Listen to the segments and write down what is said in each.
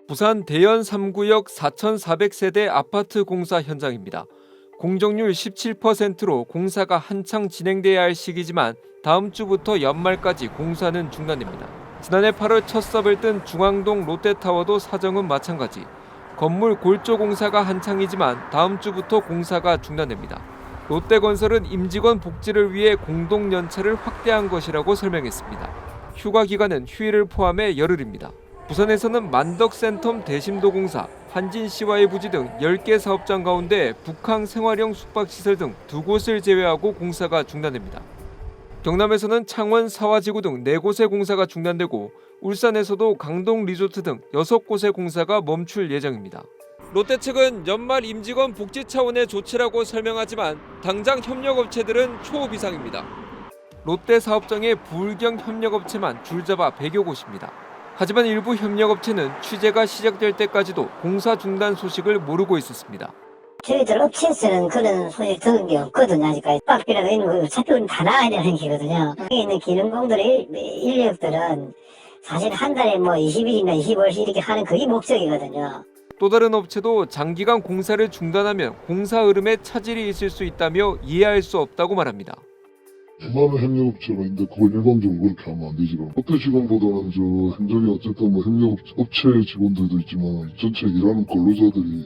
부산 대연 3구역 4,400세대 아파트 공사 현장입니다. 공정률 17%로 공사가 한창 진행돼야 할 시기지만 다음 주부터 연말까지 공사는 중단됩니다. 지난해 8월 첫 섭을 뜬 중앙동 롯데타워도 사정은 마찬가지. 건물 골조 공사가 한창이지만 다음 주부터 공사가 중단됩니다. 롯데건설은 임직원 복지를 위해 공동연차를 확대한 것이라고 설명했습니다. 휴가 기간은 휴일을 포함해 열흘입니다. 부산에서는 만덕 센텀 대심도공사, 한진시와의 부지 등 10개 사업장 가운데 북항 생활형 숙박시설 등 2곳을 제외하고 공사가 중단됩니다. 경남에서는 창원 사화지구 등 4곳의 공사가 중단되고 울산에서도 강동 리조트 등 6곳의 공사가 멈출 예정입니다. 롯데 측은 연말 임직원 복지 차원의 조치라고 설명하지만 당장 협력업체들은 초비상입니다. 롯데 사업장의 부울경 협력업체만 줄잡아 100여 곳입니다. 하지만 일부 협력업체는 취재가 시작될 때까지도 공사 중단 소식을 모르고 있었습니다. 저희들 업체에서는 그런 소식 들은 게 없거든요. 아직까지. 밖이라도 있는 거 어차피 우리 다 나가야 되는 거거든요. 여기 있는 기능공들의 인력들은 사실 한 달에 뭐 20일이나 25일씩 이렇게 하는 그게 목적이거든요. 또 다른 업체도 장기간 공사를 중단하면 공사 흐름에 차질이 있을 수 있다며 이해할 수 없다고 말합니다. 수많은 협력업체가 있는데 그걸 일방적으로 그렇게 하면 안 되지. 롯데 직원보다는 현장에 어쨌든 협력업체 직원들도 있지만 전체 일하는 근로자들이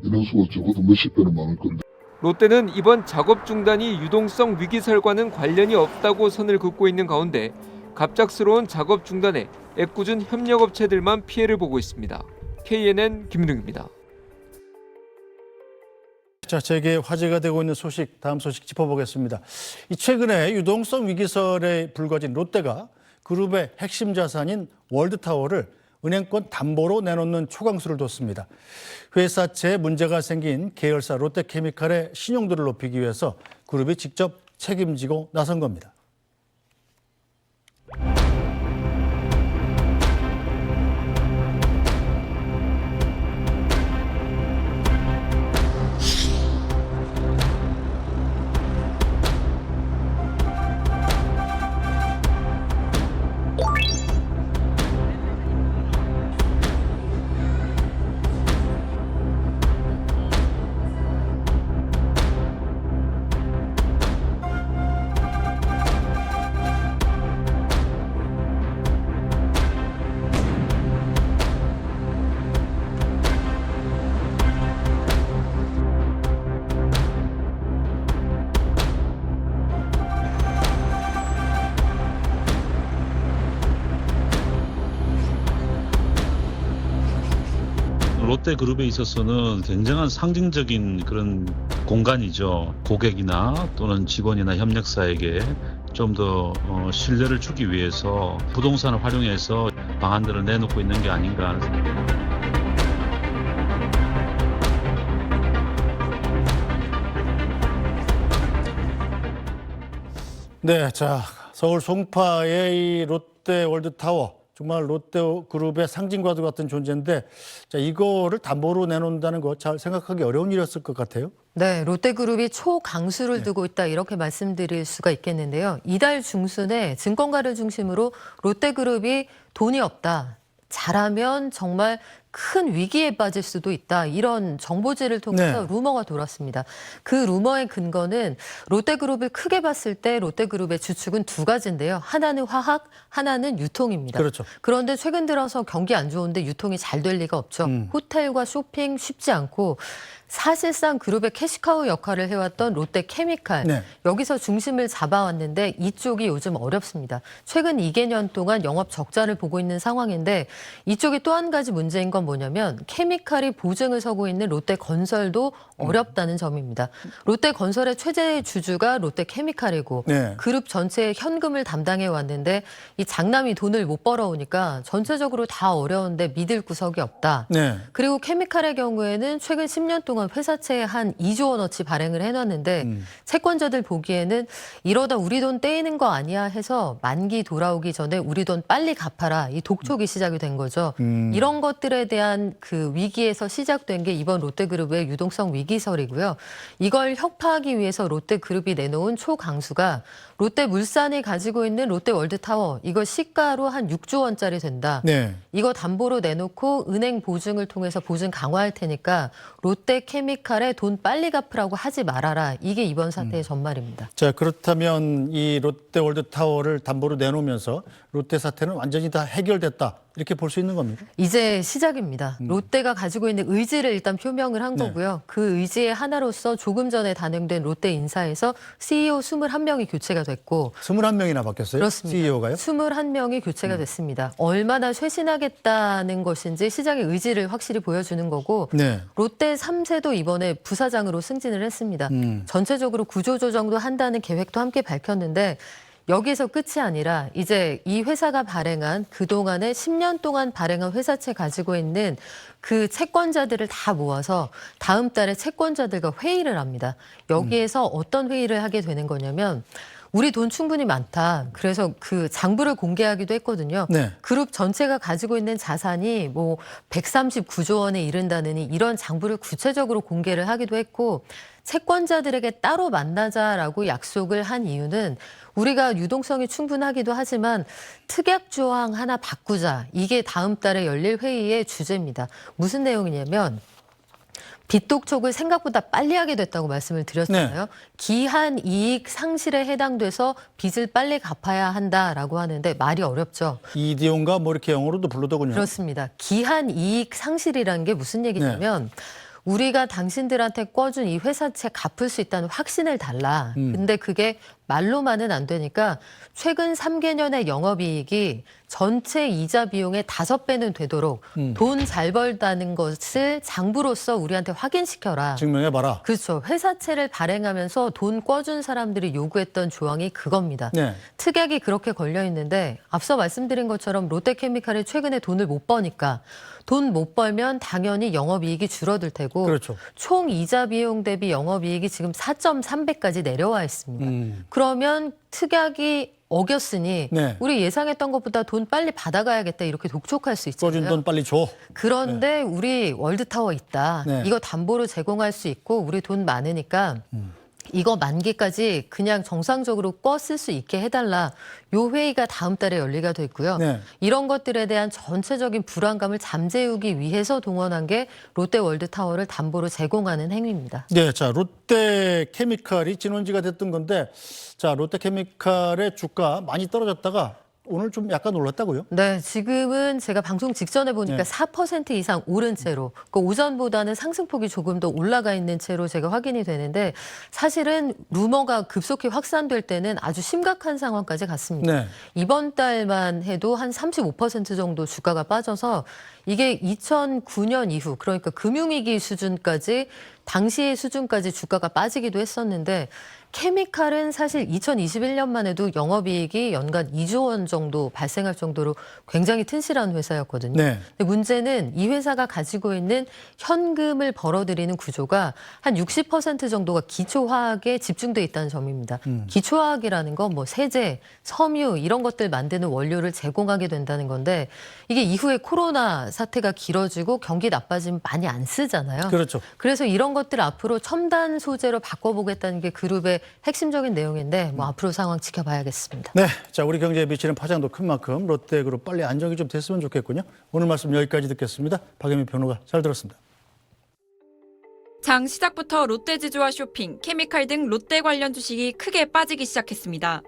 인원수가 적어도 몇십 배는 많을 건데. 롯데는 이번 작업 중단이 유동성 위기설과는 관련이 없다고 선을 긋고 있는 가운데 갑작스러운 작업 중단에 애꿎은 협력업체들만 피해를 보고 있습니다. KNN 김은웅입니다. 자, 세계에 화제가 되고 있는 소식, 다음 소식 짚어보겠습니다. 최근에 유동성 위기설에 불거진 롯데가 그룹의 핵심 자산인 월드타워를 은행권 담보로 내놓는 초강수를 뒀습니다. 회사채에 문제가 생긴 계열사 롯데케미칼의 신용도를 높이기 위해서 그룹이 직접 책임지고 나선 겁니다. 롯데그룹에 있어서는 굉장한 상징적인 그런 공간이죠. 고객이나 또는 직원이나 협력사에게 좀 더 신뢰를 주기 위해서 부동산을 활용해서 방안들을 내놓고 있는 게 아닌가. 네, 자, 서울 송파의 이 롯데 월드타워. 정말 롯데그룹의 상징과도 같은 존재인데, 자, 이거를 담보로 내놓는다는 거 잘 생각하기 어려운 일이었을 것 같아요. 네, 롯데그룹이 초강수를 두고 있다 이렇게 말씀드릴 수가 있겠는데요. 이달 중순에 증권가를 중심으로 롯데그룹이 돈이 없다. 잘하면 정말 큰 위기에 빠질 수도 있다. 이런 정보지를 통해서 루머가 돌았습니다. 그 루머의 근거는 롯데그룹을 크게 봤을 때 롯데그룹의 주축은 두 가지인데요. 하나는 화학, 하나는 유통입니다. 그렇죠. 그런데 최근 들어서 경기 안 좋은데 유통이 잘 될 리가 없죠. 호텔과 쇼핑 쉽지 않고 사실상 그룹의 캐시카우 역할을 해왔던 롯데케미칼. 네. 여기서 중심을 잡아왔는데 이쪽이 요즘 어렵습니다. 최근 2개년 동안 영업 적자를 보고 있는 상황인데 이쪽이 또 한 가지 문제인 건 뭐냐면 케미칼이 보증을 서고 있는 롯데건설도 어렵다는 점입니다. 롯데건설의 최대 주주가 롯데케미칼이고 네. 그룹 전체의 현금을 담당해 왔는데 이 장남이 돈을 못 벌어오니까 전체적으로 다 어려운데 믿을 구석이 없다. 네. 그리고 케미칼의 경우에는 최근 10년 동안 회사채에 한 2조 원어치 발행을 해놨는데 채권자들 보기에는 이러다 우리 돈 떼이는 거 아니야 해서 만기 돌아오기 전에 우리 돈 빨리 갚아라. 이 독촉이 시작이 된 거죠. 이런 것들에 대한 그 위기에서 시작된 게 이번 롯데그룹의 유동성 위기설이고요. 이걸 혁파하기 위해서 롯데그룹이 내놓은 초강수가 롯데물산이 가지고 있는 롯데월드타워 이거 시가로 한 6조 원짜리 된다. 네. 이거 담보로 내놓고 은행 보증을 통해서 보증 강화할 테니까 롯데케미칼에 돈 빨리 갚으라고 하지 말아라. 이게 이번 사태의 전말입니다. 자, 그렇다면 이 롯데월드타워를 담보로 내놓으면서 롯데 사태는 완전히 다 해결됐다. 이렇게 볼 수 있는 겁니다. 이제 시작입니다. 롯데가 가지고 있는 의지를 일단 표명을 한 네. 거고요. 그 의지의 하나로서 조금 전에 단행된 롯데 인사에서 CEO 21명이 교체가 됐고 21명이나 바뀌었어요? 그렇습니다. CEO가요? 21명이 교체가 됐습니다. 얼마나 쇄신하겠다는 것인지 시장의 의지를 확실히 보여주는 거고 네. 롯데 3세도 이번에 부사장으로 승진을 했습니다. 전체적으로 구조조정도 한다는 계획도 함께 밝혔는데 여기서 끝이 아니라 이제 이 회사가 발행한 그동안에 10년 동안 발행한 회사채 가지고 있는 그 채권자들을 다 모아서 다음 달에 채권자들과 회의를 합니다. 여기에서 어떤 회의를 하게 되는 거냐면 우리 돈 충분히 많다. 그래서 그 장부를 공개하기도 했거든요. 네. 그룹 전체가 가지고 있는 자산이 뭐 139조 원에 이른다느니 이런 장부를 구체적으로 공개를 하기도 했고 채권자들에게 따로 만나자라고 약속을 한 이유는 우리가 유동성이 충분하기도 하지만 특약 조항 하나 바꾸자. 이게 다음 달에 열릴 회의의 주제입니다. 무슨 내용이냐면 빚독촉을 생각보다 빨리 하게 됐다고 말씀을 드렸잖아요. 기한 이익 상실에 해당돼서 빚을 빨리 갚아야 한다라고 하는데 말이 어렵죠. 이디온가 뭐 이렇게 영어로도 부르더군요. 그렇습니다. 기한 이익 상실이라는 게 무슨 얘기냐면 우리가 당신들한테 꿔준 이 회사채 갚을 수 있다는 확신을 달라. 근데 그게 말로만은 안 되니까 최근 3개년의 영업이익이 전체 이자 비용의 5배는 되도록 돈 잘 벌다는 것을 장부로서 우리한테 확인시켜라. 증명해봐라. 그렇죠. 회사채를 발행하면서 돈 꿔준 사람들이 요구했던 조항이 그겁니다. 네. 특약이 그렇게 걸려 있는데 앞서 말씀드린 것처럼 롯데케미칼이 최근에 돈을 못 버니까 돈 못 벌면 당연히 영업이익이 줄어들 테고 그렇죠. 총 이자 비용 대비 영업이익이 지금 4.3배까지 내려와 있습니다. 그러면 특약이 어겼으니 네. 우리 예상했던 것보다 돈 빨리 받아가야겠다 이렇게 독촉할 수 있잖아요. 써준 돈 빨리 줘. 그런데 우리 월드타워 있다. 네. 이거 담보로 제공할 수 있고 우리 돈 많으니까 이거 만기까지 그냥 정상적으로 꿔 쓸 수 있게 해달라. 요 회의가 다음 달에 열리게 돼 있고요. 네. 이런 것들에 대한 전체적인 불안감을 잠재우기 위해서 동원한 게 롯데월드타워를 담보로 제공하는 행위입니다. 네, 자 롯데케미칼이 진원지가 됐던 건데, 자 롯데케미칼의 주가 많이 떨어졌다가 오늘 좀 약간 올랐다고요? 네, 지금은 제가 방송 직전에 보니까 네. 4% 이상 오른 채로, 그 오전보다는 상승폭이 조금 더 올라가 있는 채로 제가 확인이 되는데 사실은 루머가 급속히 확산될 때는 아주 심각한 상황까지 갔습니다. 네. 이번 달만 해도 한 35% 정도 주가가 빠져서 이게 2009년 이후 그러니까 금융위기 수준까지 당시의 수준까지 주가가 빠지기도 했었는데 케미칼은 사실 2021년만 해도 영업이익이 연간 2조 원 정도 발생할 정도로 굉장히 튼실한 회사였거든요. 네. 근데 문제는 이 회사가 가지고 있는 현금을 벌어들이는 구조가 한 60% 정도가 기초화학에 집중돼 있다는 점입니다. 기초화학이라는 건 뭐 세제, 섬유 이런 것들 만드는 원료를 제공하게 된다는 건데 이게 이후에 코로나 사태가 길어지고 경기 나빠지면 많이 안 쓰잖아요. 그렇죠. 그래서 이런 것들 앞으로 첨단 소재로 바꿔보겠다는 게 그룹의 핵심적인 내용인데 뭐 앞으로 상황 지켜봐야겠습니다. 네, 자 우리 경제에 미치는 파장도 큰 만큼 롯데그룹 빨리 안정이 좀 됐으면 좋겠군요. 오늘 말씀 여기까지 듣겠습니다. 박예민 변호사 잘 들었습니다. 장 시작부터 롯데지주와 쇼핑, 케미칼 등 롯데 관련 주식이 크게 빠지기 시작했습니다.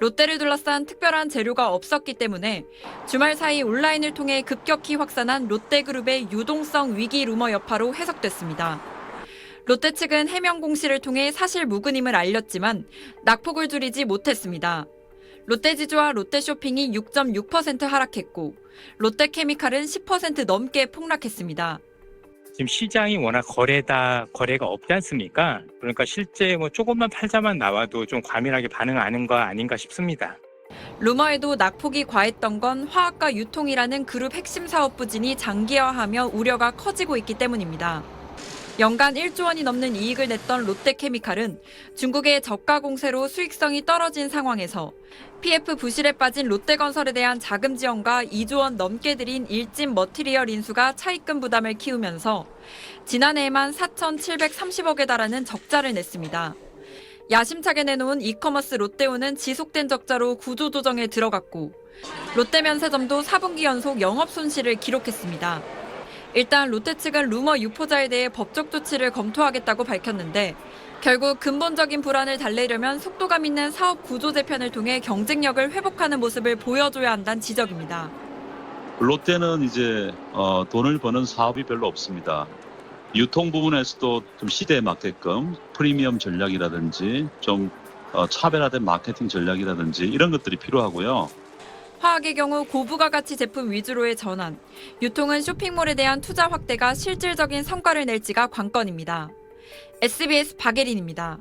롯데를 둘러싼 특별한 재료가 없었기 때문에 주말 사이 온라인을 통해 급격히 확산한 롯데그룹의 유동성 위기 루머 여파로 해석됐습니다. 롯데 측은 해명 공시를 통해 사실 무근임을 알렸지만 낙폭을 줄이지 못했습니다. 롯데지주와 롯데쇼핑이 6.6% 하락했고 롯데케미칼은 10% 넘게 폭락했습니다. 지금 시장이 워낙 거래가 없지 않습니까? 그러니까 실제 뭐 조금만 팔자만 나와도 좀 과민하게 반응하는 거 아닌가 싶습니다. 루머에도 낙폭이 과했던 건 화학과 유통이라는 그룹 핵심 사업 부진이 장기화하며 우려가 커지고 있기 때문입니다. 연간 1조 원이 넘는 이익을 냈던 롯데케미칼은 중국의 저가 공세로 수익성이 떨어진 상황에서 PF 부실에 빠진 롯데건설에 대한 자금 지원과 2조 원 넘게 들인 일진 머티리얼 인수가 차입금 부담을 키우면서 지난해에만 4,730억에 달하는 적자를 냈습니다. 야심차게 내놓은 이커머스 롯데온은 지속된 적자로 구조조정에 들어갔고 롯데면세점도 4분기 연속 영업 손실을 기록했습니다. 일단 롯데 측은 루머 유포자에 대해 법적 조치를 검토하겠다고 밝혔는데 결국 근본적인 불안을 달래려면 속도감 있는 사업 구조 재편을 통해 경쟁력을 회복하는 모습을 보여줘야 한다는 지적입니다. 롯데는 이제 돈을 버는 사업이 별로 없습니다. 유통 부분에서도 좀 시대에 맞게끔 프리미엄 전략이라든지 좀 차별화된 마케팅 전략이라든지 이런 것들이 필요하고요. 화학의 경우 고부가 가치 제품 위주로의 전환, 유통은 쇼핑몰에 대한 투자 확대가 실질적인 성과를 낼지가 관건입니다. SBS 박예린입니다.